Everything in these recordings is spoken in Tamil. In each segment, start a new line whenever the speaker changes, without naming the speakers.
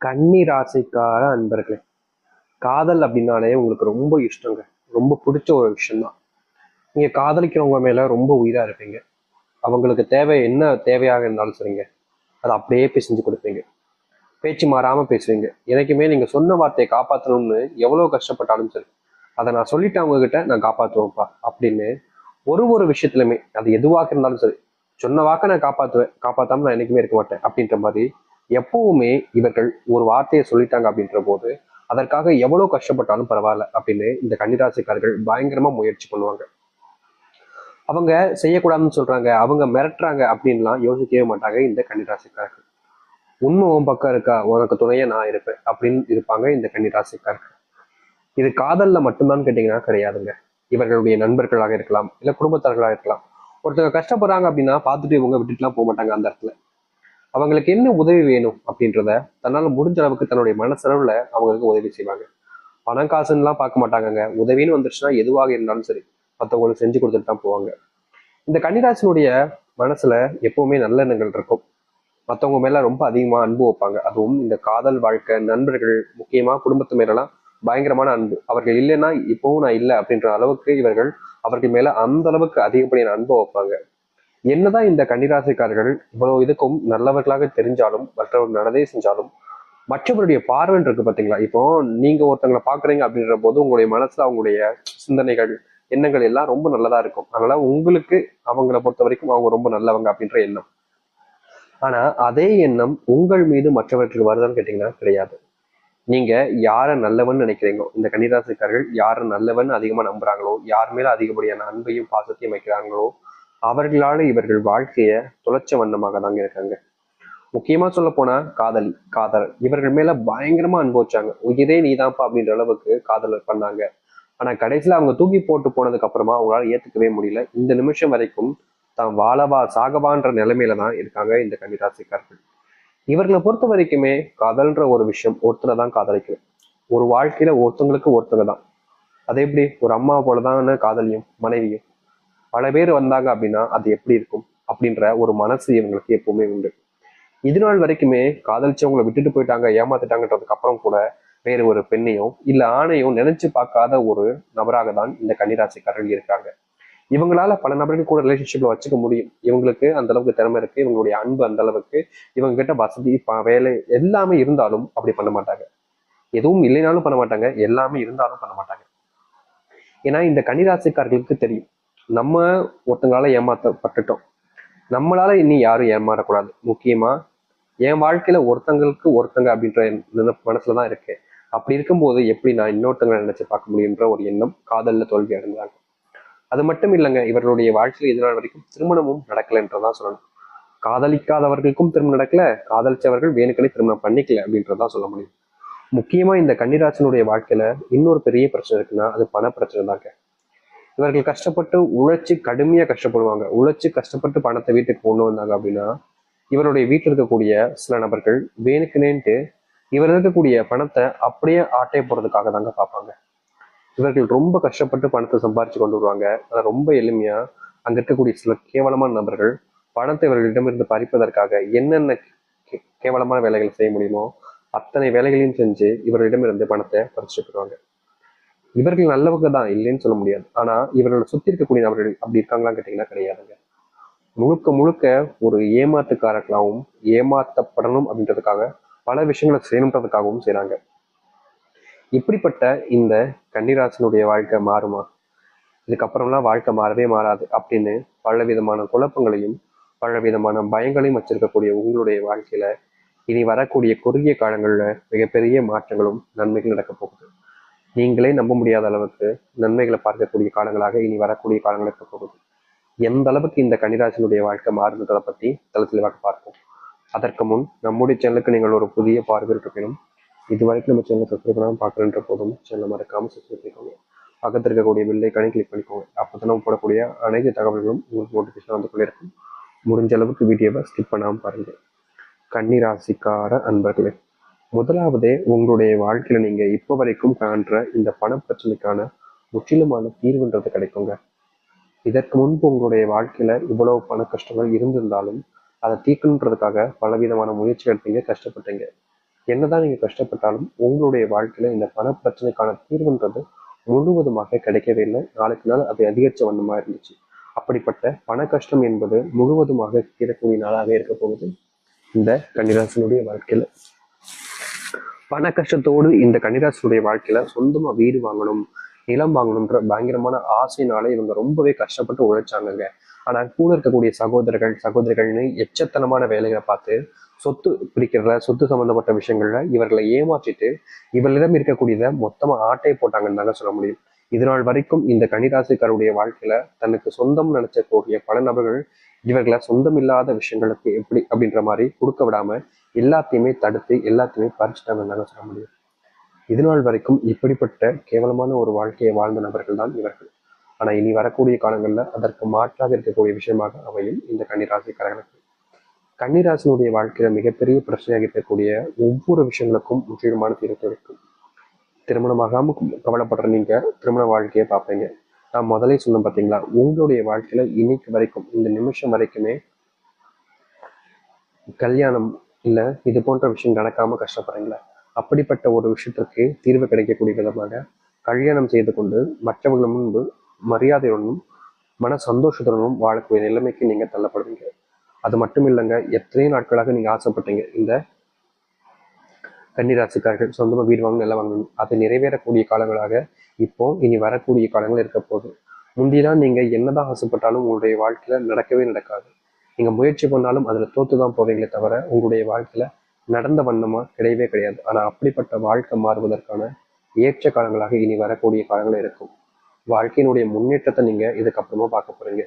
கன்னி ராசிக்கார அன்பர்களே, காதல் அப்படின்னாலே உங்களுக்கு ரொம்ப இஷ்டங்க. ரொம்ப பிடிச்ச ஒரு விஷயம்தான். நீங்க காதலிக்கிறவங்க மேல ரொம்ப உயிரா இருப்பீங்க. அவங்களுக்கு தேவை என்ன தேவையாக இருந்தாலும் சரிங்க, அதை அப்படியே போய் செஞ்சு கொடுப்பீங்க. பேச்சு மாறாம பேசுவீங்க. எனக்குமே நீங்க சொன்ன வார்த்தையை காப்பாற்றணும்னு எவ்வளவு கஷ்டப்பட்டாலும் சரி, அதை நான் சொல்லிட்டேன் உங்ககிட்ட, நான் காப்பாற்றுவேன்ப்பா அப்படின்னு ஒரு ஒரு விஷயத்துலையுமே, அது எதுவாக இருந்தாலும் சரி, சொன்ன வாக்க நான் காப்பாற்றுவேன், காப்பாத்தாம நான் என்னைக்குமே இருக்க மாட்டேன் அப்படின்ற மாதிரி எப்பவுமே இவர்கள் ஒரு வார்த்தையை சொல்லிட்டாங்க அப்படின்ற போது அதற்காக எவ்வளவு கஷ்டப்பட்டாலும் பரவாயில்ல அப்படின்னு இந்த கன்னிராசிக்காரர்கள் பயங்கரமா முயற்சி பண்ணுவாங்க. அவங்க செய்யக்கூடாதுன்னு சொல்றாங்க, அவங்க மிரட்டுறாங்க அப்படின்லாம் யோசிக்கவே மாட்டாங்க இந்த கன்னிராசிக்காரர்கள். உண்மை உன் பக்கம் இருக்கா, உனக்கு துணையா நான் இருப்பேன் அப்படின்னு இருப்பாங்க இந்த கன்னிராசிக்காரர்கள். இது காதல்ல மட்டும்தான் கேட்டீங்கன்னா கிடையாதுங்க. இவர்களுடைய நண்பர்களாக இருக்கலாம், இல்ல குடும்பத்தார்களாக இருக்கலாம். ஒருத்தங்க கஷ்டப்படுறாங்க அப்படின்னா பார்த்துட்டு இவங்க விட்டுட்டுலாம் போக மாட்டாங்க. அந்த இடத்துல அவங்களுக்கு என்ன உதவி வேணும் அப்படின்றத தன்னால முடிஞ்ச அளவுக்கு தன்னுடைய மனசளவுல அவங்களுக்கு உதவி செய்வாங்க. பணம் காசுன்னெலாம் பார்க்க மாட்டாங்கங்க. உதவின்னு வந்துருச்சுன்னா எதுவாக இருந்தாலும் சரி, மற்றவங்களுக்கு செஞ்சு கொடுத்துட்டு தான் போவாங்க. இந்த கன்னிராசினுடைய மனசுல எப்பவுமே நல்ல எண்ணங்கள் இருக்கும். மற்றவங்க மேல ரொம்ப அதிகமா அன்பு வைப்பாங்க. அதுவும் இந்த காதல் வாழ்க்கை, நண்பர்கள், முக்கியமா குடும்பத்து மேலலாம் பயங்கரமான அன்பு. அவர்கள் இல்லைன்னா இப்பவும் நான் இல்லை அப்படின்ற அளவுக்கு இவர்கள் அவர்கள் மேல அந்த அளவுக்கு அதிகப்படியான அன்பு வைப்பாங்க. என்னதான் இந்த கன்னிராசிக்காரர்கள் இவ்வளவு இதுக்கும் நல்லவர்களாக தெரிஞ்சாலும், மற்றவர்கள் நல்லதே செஞ்சாலும், மற்றவருடைய பார்வை இருக்கு பாத்தீங்களா? இப்போ நீங்க ஒருத்தங்களை பாக்குறீங்க அப்படின்ற போது உங்களுடைய மனசுல அவங்களுடைய சிந்தனைகள், எண்ணங்கள் எல்லாம் ரொம்ப நல்லதா இருக்கும். அதனால உங்களுக்கு அவங்களை பொறுத்த வரைக்கும் அவங்க ரொம்ப நல்லவங்க அப்படின்ற எண்ணம். ஆனா அதே எண்ணம் உங்கள் மீது மற்றவர்களுக்கு வருதான்னு கேட்டீங்கன்னா கிடையாது. நீங்க யார நல்லவன் நினைக்கிறீங்களோ, இந்த கன்னிராசிக்காரர்கள் யார நல்லவன் அதிகமா நம்புறாங்களோ, யார் மேல அதிகப்படியான அன்பையும் பாசத்தையும் வைக்கிறாங்களோ, அவர்களால இவர்கள் வாழ்க்கைய தொலைச்ச வண்ணமாக தாங்க இருக்காங்க. முக்கியமா சொல்ல போனா காதல் இவர்கள் மேல பயங்கரமா அனுபவிச்சாங்க. உயிரே நீதான்ப்பா அப்படின்ற அளவுக்கு காதல் பண்ணாங்க. ஆனா கடைசியில அவங்க தூக்கி போட்டு போனதுக்கு அப்புறமா அவங்களால ஏத்துக்கவே முடியல. இந்த நிமிஷம் வரைக்கும் தான் வாழவா சாகவான்ற நிலைமையில தான் இருக்காங்க இந்த கன்னிராசிக்காரர்கள். இவர்களை பொறுத்த வரைக்குமே காதல்ன்ற ஒரு விஷயம் ஒருத்தரை தான் காதலிக்கணும். ஒரு வாழ்க்கையில ஒருத்தவங்களுக்கு ஒருத்தங்க தான். அது எப்படி ஒரு அம்மா போலதான் காதலியும் மனைவியும். பல பேர் வந்தாங்க அப்படின்னா அது எப்படி இருக்கும் அப்படின்ற ஒரு மனசு இவங்களுக்கு எப்பவுமே உண்டு. இது நாள் வரைக்குமே காதலிச்சவங்களை விட்டுட்டு போயிட்டாங்க, ஏமாத்திட்டாங்கன்றதுக்கு அப்புறம் கூட வேறு ஒரு பெண்ணையும் இல்ல ஆணையும் நினைச்சு பார்க்காத ஒரு நபராக தான் இந்த கன்னிராசிக்காரர்கள் இருக்காங்க. இவங்களால பல நபர்கள் கூட ரிலேஷன்ஷிப்ல வச்சுக்க முடியும். இவங்களுக்கு அந்த அளவுக்கு திறமை இருக்கு, இவங்களுடைய அன்பு அந்த அளவுக்கு, இவங்க கிட்ட வசதி வேலை எல்லாமே இருந்தாலும் அப்படி பண்ண மாட்டாங்க. எதுவும் இல்லைனாலும் பண்ண மாட்டாங்க, எல்லாமே இருந்தாலும் பண்ண மாட்டாங்க. ஏன்னா இந்த கன்னிராசிக்காரர்களுக்கு தெரியும், நம்ம ஒருத்தங்களால ஏமாற்றப்பட்டுட்டோம், நம்மளால இனி யாரும் ஏமாறக்கூடாது. முக்கியமா என் வாழ்க்கையில ஒருத்தங்களுக்கு ஒருத்தங்க அப்படின்ற மனசுலதான் இருக்கு. அப்படி இருக்கும்போது எப்படி நான் இன்னொருத்தங்களை நினைச்சு பார்க்க முடியுன்ற ஒரு எண்ணம் காதல்ல தோல்வி அடைந்தாங்க. அது மட்டும் இல்லைங்க, இவர்களுடைய வாழ்க்கையில் இது நாள் வரைக்கும் திருமணமும் நடக்கல என்றதான் சொல்லணும். காதலிக்காதவர்களுக்கும் திருமணம் நடக்கல, காதலிச்சவர்கள் வேணுக்கனே திருமணம் பண்ணிக்கல அப்படின்றதான் சொல்ல முடியும். முக்கியமா இந்த கன்னிராசனுடைய வாழ்க்கையில இன்னொரு பெரிய பிரச்சனை இருக்குன்னா அது பண பிரச்சனை தாங்க. இவர்கள் கஷ்டப்பட்டு உழைச்சி கடுமையா கஷ்டப்படுவாங்க. உழைச்சி கஷ்டப்பட்டு பணத்தை வீட்டுக்கு கொண்டு வந்தாங்க அப்படின்னா இவருடைய வீட்டில் இருக்கக்கூடிய சில நபர்கள் வேணுக்குனேன்ட்டு இவர் இருக்கக்கூடிய பணத்தை அப்படியே ஆட்டை போறதுக்காக தாங்க பார்ப்பாங்க. இவர்கள் ரொம்ப கஷ்டப்பட்டு பணத்தை சம்பாரிச்சு கொண்டு வருவாங்க. அதை ரொம்ப எளிமையா அங்க இருக்கக்கூடிய சில கேவலமான நபர்கள் பணத்தை இவர்களிடமிருந்து பறிப்பதற்காக என்னென்ன கேவலமான வேலைகள் செய்ய முடியுமோ அத்தனை வேலைகளையும் செஞ்சு இவர்களிடமிருந்து பணத்தை பறிச்சுட்டு போயிடுவாங்க. இவர்கள் நல்லவங்க தான், இல்லைன்னு சொல்ல முடியாது. ஆனா இவர்களை சுத்தி இருக்கக்கூடிய நபர்கள் அப்படி இருக்காங்களான்னு கேட்டீங்கன்னா கிடையாதுங்க. முழுக்க முழுக்க ஒரு ஏமாத்துக்காரர்களாகவும் ஏமாத்தப்படணும் அப்படின்றதுக்காக பல விஷயங்களை செய்யணுன்றதுக்காகவும் செய்றாங்க. இப்படிப்பட்ட இந்த கன்னிராசனுடைய வாழ்க்கை மாறுமா? இதுக்கப்புறம்லாம் வாழ்க்கை மாறவே மாறாது அப்படின்னு பல விதமான குழப்பங்களையும் பல விதமான பயங்களையும் வச்சிருக்கக்கூடிய உங்களுடைய வாழ்க்கையில இனி வரக்கூடிய குறுகிய காலங்கள்ல மிகப்பெரிய மாற்றங்களும் நன்மைகள் நடக்க போகுது. நீங்களே நம்ப முடியாத அளவுக்கு நன்மைகளை பார்க்கக்கூடிய காலங்களாக இனி வரக்கூடிய காலங்கள் இருக்க போகுது. எந்த அளவுக்கு இந்த கன்னிராசினுடைய வாழ்க்கை மாறுன்றதை பத்தி தெளிவாக பார்ப்போம். அதற்கு முன் நம்முடைய சேனலுக்கு நீங்கள் ஒரு புதிய பார்வை இருப்பினும் இதுவரைக்கும் நம்ம சேனலை சப்ஸ்கிரைப் பண்ணாமல் பார்க்குறன்ற போதும் சேனலை மறக்காமல் சப்ஸ்கிரைப் பண்ணிக்கோங்க. பக்கத்தில் இருக்கக்கூடிய பெல்லைக்கானே கிளிக் பண்ணிக்கோங்க. அப்போ நம்ம போடக்கூடிய அனைத்து தகவல்களும் உங்களுக்கு நோட்டிஃபிகேஷன் வந்து கொண்டே இருக்கும். முடிஞ்ச அளவுக்கு வீடியோவை ஸ்கிப் பண்ணாமல் பாருங்க. கன்னிராசிக்கார அன்பர்களே, முதலாவதே உங்களுடைய வாழ்க்கையில நீங்க இப்போ வரைக்கும் காண்ற இந்த பண பிரச்சனைக்கான முற்றிலுமான தீர்வுன்றது கிடைக்குங்க. இதற்கு முன்பு உங்களுடைய வாழ்க்கையில இவ்வளவு பண கஷ்டங்கள் இருந்திருந்தாலும் அதை தீர்க்கணுன்றதுக்காக பலவிதமான முயற்சி எடுத்தீங்க, கஷ்டப்பட்டீங்க. என்னதான் நீங்க கஷ்டப்பட்டாலும் உங்களுடைய வாழ்க்கையில இந்த பண பிரச்சனைக்கான தீர்வுன்றது முழுவதுமாக கிடைக்கவே இல்லை. நாளுக்கு நாள் அது அதிகரிச்ச வண்ணமா இருந்துச்சு. அப்படிப்பட்ட பண கஷ்டம் என்பது முழுவதுமாக தீரக்கூடிய நாளாக இருக்க போகுது இந்த கன்னிராசினுடைய வாழ்க்கையில. பண கஷ்டத்தோடு இந்த கன்னிராசினுடைய வாழ்க்கையில சொந்தமா வீடு வாங்கணும், நிலம் வாங்கணும்ன்ற பயங்கரமான ஆசையினால இவங்க ரொம்பவே கஷ்டப்பட்டு உழைச்சாங்கங்க. ஆனா கூட இருக்கக்கூடிய சகோதரிகள்னு எச்சத்தனமான வேலைகளை பார்த்து சொத்து பிரிக்கிறதுல, சொத்து சம்பந்தப்பட்ட விஷயங்கள்ல இவர்களை ஏமாற்றிட்டு இவர்களிடம் இருக்கக்கூடியதை மொத்தமா ஆட்டையை போட்டாங்கன்னு தாங்க சொல்ல முடியும். இதனால் வரைக்கும் இந்த கன்னிராசிக்காருடைய வாழ்க்கையில தனக்கு சொந்தம் நினைச்சக்கூடிய பல நபர்கள் இவர்களை சொந்தம் இல்லாத விஷயங்களுக்கு எப்படி அப்படின்ற மாதிரி கொடுக்க விடாம எல்லாத்தையுமே தடுத்து எல்லாத்தையுமே பறிச்சுட்டாங்கன்னு தாங்க சொல்ல முடியும். இதுநாள் வரைக்கும் இப்படிப்பட்ட கேவலமான ஒரு வாழ்க்கையை வாழ்ந்த நபர்கள் தான் இவர்கள். ஆனா இனி வரக்கூடிய காலங்கள்ல அதற்கு மாற்றாக இருக்கக்கூடிய விஷயமாக அமையும் இந்த கன்னிராசிக்காரர்களுக்கு. கன்னிராசினுடைய வாழ்க்கையில மிகப்பெரிய பிரச்சனையாக இருக்கக்கூடிய ஒவ்வொரு விஷயங்களுக்கும் முற்றிலுமான தீர்வு இருக்கும். திருமணமாகாம கவலைப்படுற நீங்க திருமண வாழ்க்கையை பார்ப்பீங்க. நான் முதலே சொன்னேன் பார்த்தீங்களா, உங்களுடைய வாழ்க்கையில இன்னைக்கு வரைக்கும் இந்த நிமிஷம் வரைக்குமே கல்யாணம் இல்ல இது போன்ற விஷயம் நடக்காம கஷ்டப்படுறீங்களா? அப்படிப்பட்ட ஒரு விஷயத்திற்கு தீர்வு கிடைக்கக்கூடிய விதமாக கல்யாணம் செய்து கொண்டு மற்றவர்கள் முன்பு மரியாதையுடனும் மன சந்தோஷத்துடனும் வாழக்கூடிய நிலைமைக்கு நீங்க தள்ளப்படுவீங்க. அது மட்டும் இல்லைங்க, எத்தனையோ நாட்களாக நீங்க ஆசைப்பட்டீங்க இந்த கன்னிராசிக்காரர்கள் சொந்தமா வீடு வாங்கணும், நிலம் வாங்கணும். அது நிறைவேறக்கூடிய காலங்களாக இப்போ இனி வரக்கூடிய காலங்கள் இருக்க போகுது. முந்திதான் நீங்க என்னதான் ஆசைப்பட்டாலும் உங்களுடைய வாழ்க்கையில நடக்கவே நடக்காது. நீங்க முயற்சி பண்ணாலும் அதுல தோத்துதான் போவீங்களே தவிர உங்களுடைய வாழ்க்கையில நடந்த வண்ணமா கிடையவே கிடையாது. ஆனா அப்படிப்பட்ட வாழ்க்கை மாறுவதற்கான ஏற்ற காலங்களாக இனி வரக்கூடிய காலங்கள் இருக்கும். வாழ்க்கையினுடைய முன்னேற்றத்தை நீங்க இதுக்கப்புறமா பார்க்க போறீங்க.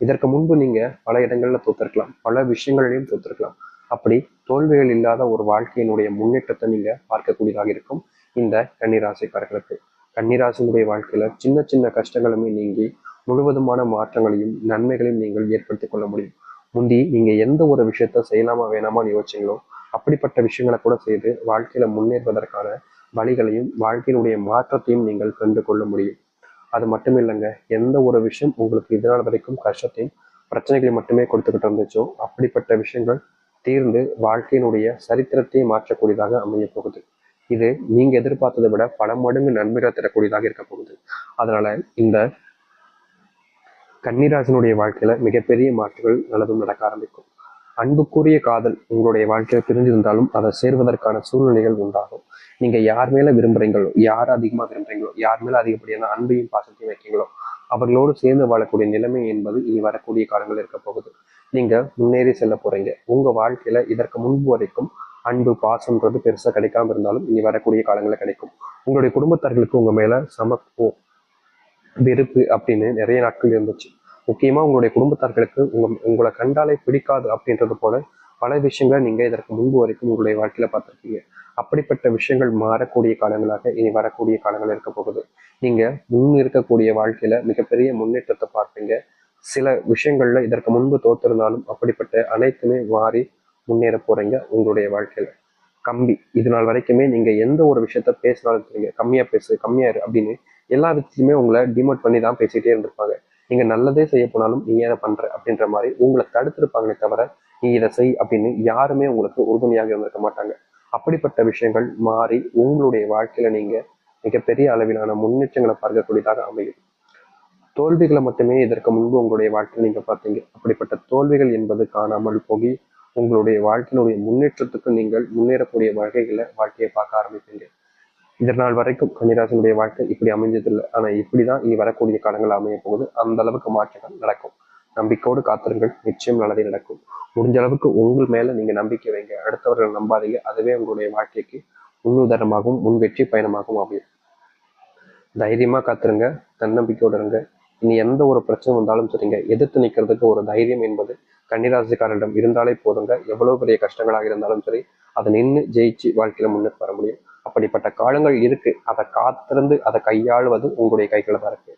இதற்கு முன்பு நீங்க பல இடங்கள்ல தோத்திருக்கலாம், பல விஷயங்களிலையும் தோத்திருக்கலாம். அப்படி தோல்விகள் இல்லாத ஒரு வாழ்க்கையினுடைய முன்னேற்றத்தை நீங்க பார்க்கக்கூடியதாக இருக்கும் இந்த கன்னிராசிக்காரர்களுக்கு. கன்னிராசினுடைய வாழ்க்கையில சின்ன சின்ன கஷ்டங்களுமே நீங்கி முழுவதுமான மாற்றங்களையும் நன்மைகளையும் நீங்கள் ஏற்படுத்திக் கொள்ள முடியும். முந்தி நீங்க எந்த ஒரு விஷயத்த செய்யலாமா வேணாமான்னு யோசிச்சீங்களோ அப்படிப்பட்ட விஷயங்களை கூட செய்து வாழ்க்கையில முன்னேறுவதற்கான வழிகளையும் வாழ்க்கையினுடைய மாற்றத்தையும் நீங்கள் கண்டு கொள்ள முடியும். அது மட்டும் இல்லைங்க, எந்த ஒரு விஷயம் உங்களுக்கு இதனால் வரைக்கும் கஷ்டத்தையும் பிரச்சனைகளை மட்டுமே கொடுத்துக்கிட்டு இருந்துச்சோ அப்படிப்பட்ட விஷயங்கள் தீர்ந்து வாழ்க்கையினுடைய சரித்திரத்தையே மாற்றக்கூடியதாக அமைய போகுது. இது நீங்க எதிர்பார்த்ததை விட பல மடங்கு நன்மைகள் தரக்கூடியதாக இருக்க போகுது. அதனால இந்த கன்னிராசினுடைய வாழ்க்கையில மிகப்பெரிய மாற்றங்கள் நல்லதும் நடக்க ஆரம்பிக்கும். அன்புக்குரிய காதல் உங்களுடைய வாழ்க்கையில பிரிஞ்சிருந்தாலும் அதை சேர்வதற்கான சூழ்நிலைகள் உண்டாகும். நீங்க யார் மேல விரும்புறீங்களோ, யார் அதிகமா விரும்புறீங்களோ, யார் மேல அதிகப்படியான அன்பையும் பாசத்தையும் வைக்கீங்களோ அவர்களோடு சேர்ந்து வாழக்கூடிய நிலைமை என்பது இனி வரக்கூடிய காலங்கள் இருக்க போகுது. நீங்க முன்னேறி செல்ல போறீங்க. உங்க வாழ்க்கையில இதற்கு முன்பு வரைக்கும் அன்பு பாசம்ன்றது பெருசா கிடைக்காம இருந்தாலும் இனி வரக்கூடிய காலங்களில் கிடைக்கும். உங்களுடைய குடும்பத்தார்களுக்கு உங்க மேல சமத்துவம் வெறுப்பு அப்படின்னு நிறைய நாட்கள் இருந்துச்சு. முக்கியமா உங்களுடைய குடும்பத்தார்களுக்கு உங்களை கண்டாலே பிடிக்காது அப்படின்றது போல பல விஷயங்களை நீங்க இதற்கு முன்பு வரைக்கும் உங்களுடைய வாழ்க்கையில பார்த்துருக்கீங்க. அப்படிப்பட்ட விஷயங்கள் மாறக்கூடிய காலங்களாக இனி வரக்கூடிய காலங்கள் இருக்க போகுது. நீங்க முன் இருக்கக்கூடிய வாழ்க்கையில மிகப்பெரிய முன்னேற்றத்தை பார்ப்பீங்க. சில விஷயங்கள்ல இதற்கு முன்பு தோத்திருந்தாலும் அப்படிப்பட்ட அனைத்துமே மாறி முன்னேற போறீங்க உங்களுடைய வாழ்க்கையில. கம்பி இது நாள் வரைக்குமே நீங்க எந்த ஒரு விஷயத்த பேசினாலும் தெரியுங்க, கம்மியா பேசு கம்மியா இரு அப்படின்னு எல்லா விதத்திலுமே உங்களை டிமோட் பண்ணி தான் பேசிட்டே இருந்திருப்பாங்க. நீங்க நல்லதே செய்ய போனாலும் நீ ஏன் பண்ற அப்படின்ற மாதிரி உங்களை தடுத்திருப்பாங்களே தவிர நீ இதை செய் அப்படின்னு யாருமே உங்களுக்கு உறுதுணையாக இருந்திருக்க மாட்டாங்க. அப்படிப்பட்ட விஷயங்கள் மாறி உங்களுடைய வாழ்க்கையில நீங்க மிகப்பெரிய அளவிலான முன்னேற்றங்களை பார்க்கக்கூடியதாக அமையும். தோல்விகளை மட்டுமே இதற்கு முன்பு உங்களுடைய வாழ்க்கையில் நீங்க பார்த்தீங்க. அப்படிப்பட்ட தோல்விகள் என்பது காணாமல் போகி உங்களுடைய வாழ்க்கையினுடைய முன்னேற்றத்துக்கு நீங்கள் முன்னேறக்கூடிய வகைகளை வாழ்க்கையை பார்க்க ஆரம்பிப்பீங்க. இதனால் வரைக்கும் கன்னிராசினுடைய வாழ்க்கை இப்படி அமைஞ்சதில்லை. ஆனா இப்படிதான் இனி வரக்கூடிய காலங்கள் அமைய போகுது. அந்த அளவுக்கு மாற்றங்கள் நடக்கும். நம்பிக்கையோடு காத்திருங்கள், நிச்சயம் நல்லதே நடக்கும். முடிஞ்ச அளவுக்கு உங்கள் மேல நீங்க நம்பிக்கை வைங்க, அடுத்தவர்கள் நம்பாதீங்க. அதுவே உங்களுடைய வாழ்க்கைக்கு முன்னுதாரணமாகவும் முன் வெற்றி பயணமாகவும் அமையும். தைரியமா காத்துருங்க, தன்னம்பிக்கையோடு இருங்க. இனி எந்த ஒரு பிரச்சனை வந்தாலும் சரிங்க, எதிர்த்து நிற்கிறதுக்கு ஒரு தைரியம் என்பது கன்னிராசிக்காரரிடம் இருந்தாலே போதுங்க. எவ்வளவு பெரிய கஷ்டங்களாக இருந்தாலும் சரி அதை நின்று ஜெயிச்சு வாழ்க்கையில முன்னுக்கு வர முடியும். அப்படிப்பட்ட காலங்கள் இருக்கு. அதை காத்திருந்து அதை கையாளுவது உங்களுடைய கைகளை தான் இருக்கு.